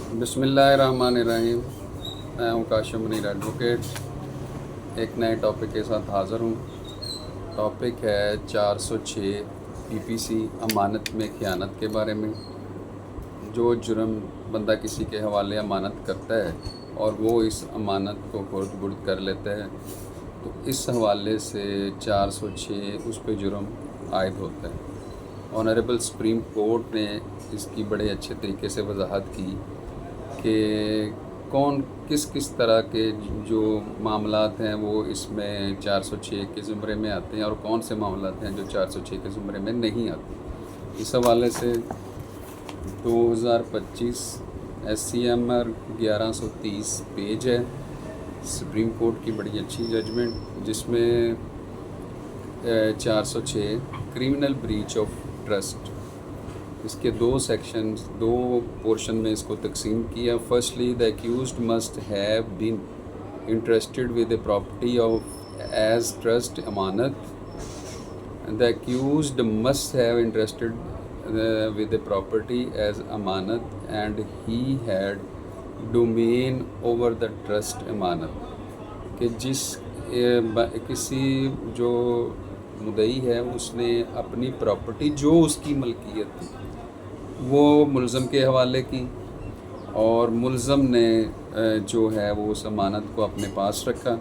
बिस्मिल्लाहिर्रहमानिर्रहीम। मैं हूँ काशिम मुनीर एडवोकेट, एक नए टॉपिक के साथ हाज़िर हूँ। टॉपिक है 406 पीपीसी अमानत में ख़यानत के बारे में। जो जुर्म बंदा किसी के हवाले अमानत करता है और वो इस अमानत को खुर्द बुर्द कर लेता है, तो इस हवाले से 406 उस पर जुर्म आयद होता है। ऑनरेबल सुप्रीम कोर्ट ने इसकी बड़े अच्छे तरीके से वजाहत की कि कौन किस किस तरह के जो मामलात हैं वो इसमें 406 के ज़ुमरे में आते हैं और कौन से मामलात हैं जो 406 के ज़ुमरे में नहीं आते। इस हवाले से 2025 SCMR 1130 पेज है सुप्रीम कोर्ट की बड़ी अच्छी जजमेंट, जिसमें 406 क्रिमिनल ब्रीच ऑफ ट्रस्ट, इसके दो सेक्शंस, दो पोर्शन में इसको तकसीम किया। Firstly, the accused must have been interested with the property of as trust अमानत। The accused must have interested with the property as अमानत and he had domain over the trust अमानत, कि किसी जो मुद्दई है उसने अपनी प्रॉपर्टी जो उसकी मलकियत थी वो मुल्ज़म के हवाले की और मुल्ज़म ने जो है वो उस अमानत को अपने पास रखा।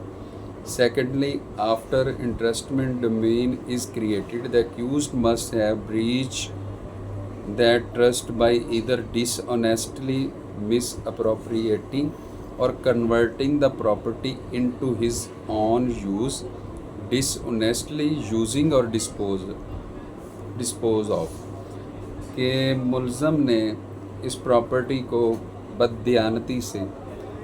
Secondly, after entrustment domain is created, the accused must have breach that trust by either dishonestly misappropriating और converting the property into his own use, dishonestly using और डिस्पोज ऑफ, कि मुल्ज़म ने इस प्रॉपर्टी को बददियानती से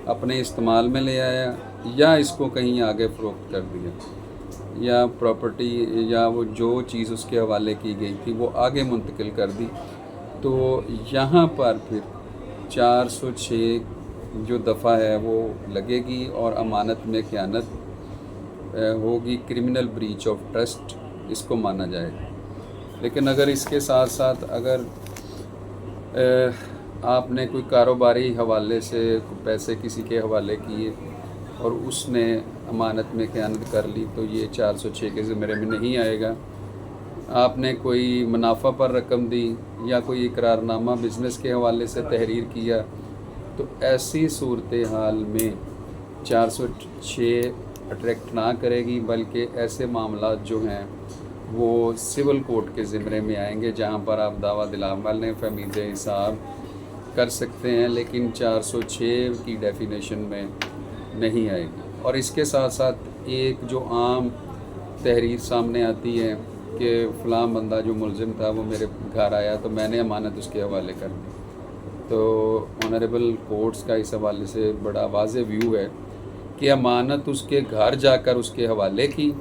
अपने इस्तेमाल में ले आया या इसको कहीं आगे फ़रोख्त कर दिया या प्रॉपर्टी या वो जो चीज़ उसके हवाले की गई थी वो आगे मुंतकिल कर दी। तो यहाँ पर फिर 406 जो दफ़ा है वो लगेगी और अमानत में ख़यानत होगी, क्रिमिनल ब्रीच ऑफ ट्रस्ट इसको माना जाएगा। लेकिन अगर इसके साथ साथ अगर आपने कोई कारोबारी हवाले से पैसे किसी के हवाले किए और उसने अमानत में ख़यानत कर ली, तो ये 406 के ज़िम्मे में नहीं आएगा। आपने कोई मुनाफा पर रकम दी या कोई इकरारनामा बिज़नेस के हवाले से तहरीर किया, तो ऐसी सूरत हाल में 406 अट्रैक्ट ना करेगी, बल्कि ऐसे मामला जो हैं वो सिविल कोर्ट के ज़िम्मे में आएंगे, जहाँ पर आप दावा दिलाने फहमीद हिसाब कर सकते हैं, लेकिन 406 की डेफिनेशन में नहीं आएगी। और इसके साथ साथ एक जो आम तहरीर सामने आती है कि फ़लाँ बंदा जो मुल्ज़िम था वो मेरे घर आया तो मैंने अमानत उसके हवाले कर दी, तो ऑनरेबल कोर्ट्स का इस हवाले से बड़ा वाज़ेह व्यू है कि अमानत उसके घर जाकर उसके हवाले की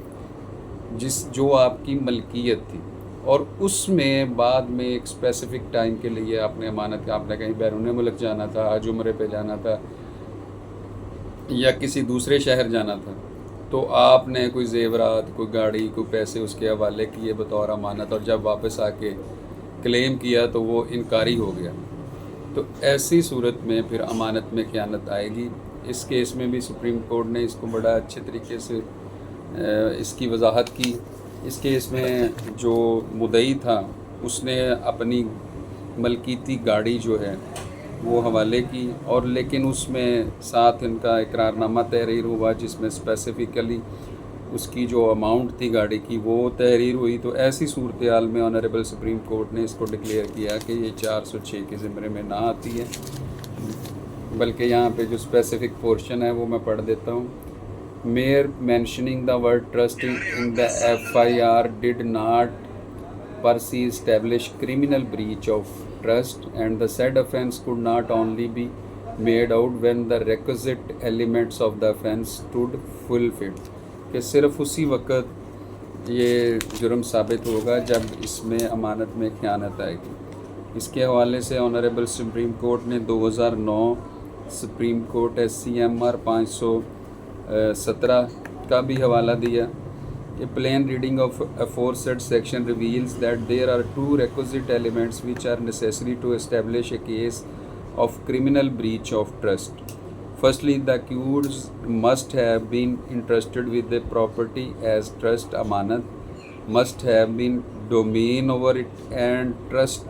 जो आपकी मलकियत थी, और उसमें बाद में एक स्पेसिफ़िक टाइम के लिए आपने अमानत, आपने कहीं बैरून मुल्क जाना था, हज उम्रे पे जाना था या किसी दूसरे शहर जाना था, तो आपने कोई ज़ेवरात, कोई गाड़ी, कोई पैसे उसके हवाले किए बतौर अमानत, और जब वापस आके क्लेम किया तो वो इनकारी हो गया। तो ऐसी सूरत में फिर अमानत में ख़यानत आएगी। इस केस में भी सुप्रीम कोर्ट ने इसको बड़ा अच्छे तरीके से इसकी वजाहत की। इस केस में जो मुद्दई था उसने अपनी मलकीती गाड़ी जो है वो हवाले की, और लेकिन उसमें साथ इनका इकरारनामा तहरीर हुआ जिसमें स्पेसिफ़िकली उसकी जो अमाउंट थी गाड़ी की वो तहरीर हुई। तो ऐसी सूरत हाल में ऑनरेबल सुप्रीम कोर्ट ने इसको डिक्लेयर किया कि ये 406 के ज़िम्मे में ना आती है, बल्कि यहाँ पे जो स्पेसिफ़िक पोर्शन है वो मैं पढ़ देता हूँ। Mere mentioning the word trust in the FIR did not per se establish criminal breach of trust, and the said offence could not only be made out when the requisite elements of the offence stood fulfilled, कि सिर्फ उसी वक्त ये जुर्म साबित होगा जब इसमें अमानत में ख़यानत आएगी। इसके हवाले से ऑनरेबल सुप्रीम कोर्ट ने 2009 सुप्रीम कोर्ट SCMR 517 का भी हवाला दिया। A plain reading of aforesaid section reveals that there are two requisite elements which are necessary to establish a case of criminal breach of trust. Firstly, the accused must have been entrusted with the property as trust amanat, must have been domain over it and trust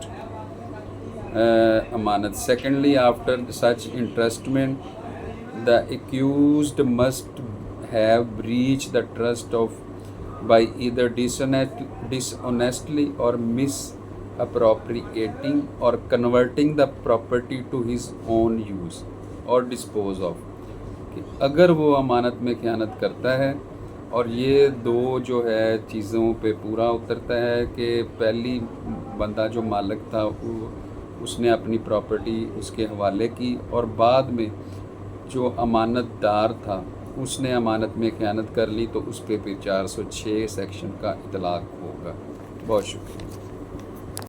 amanat. Secondly, after such entrustment, the accused must have breached the trust of by either dishonestly or misappropriating or converting the property to his own use or dispose of. کہ اگر وہ امانت میں خیانت کرتا ہے اور یہ دو جو ہے چیزوں پہ پورا اترتا ہے کہ پہلی بندہ جو مالک تھا اس نے اپنی پراپرٹی اس کے حوالے کی اور بعد میں جو امانت دار تھا اس نے امانت میں خیانت کر لی تو اس پہ پھر 406 سیکشن کا اطلاق ہوگا. بہت شکریہ.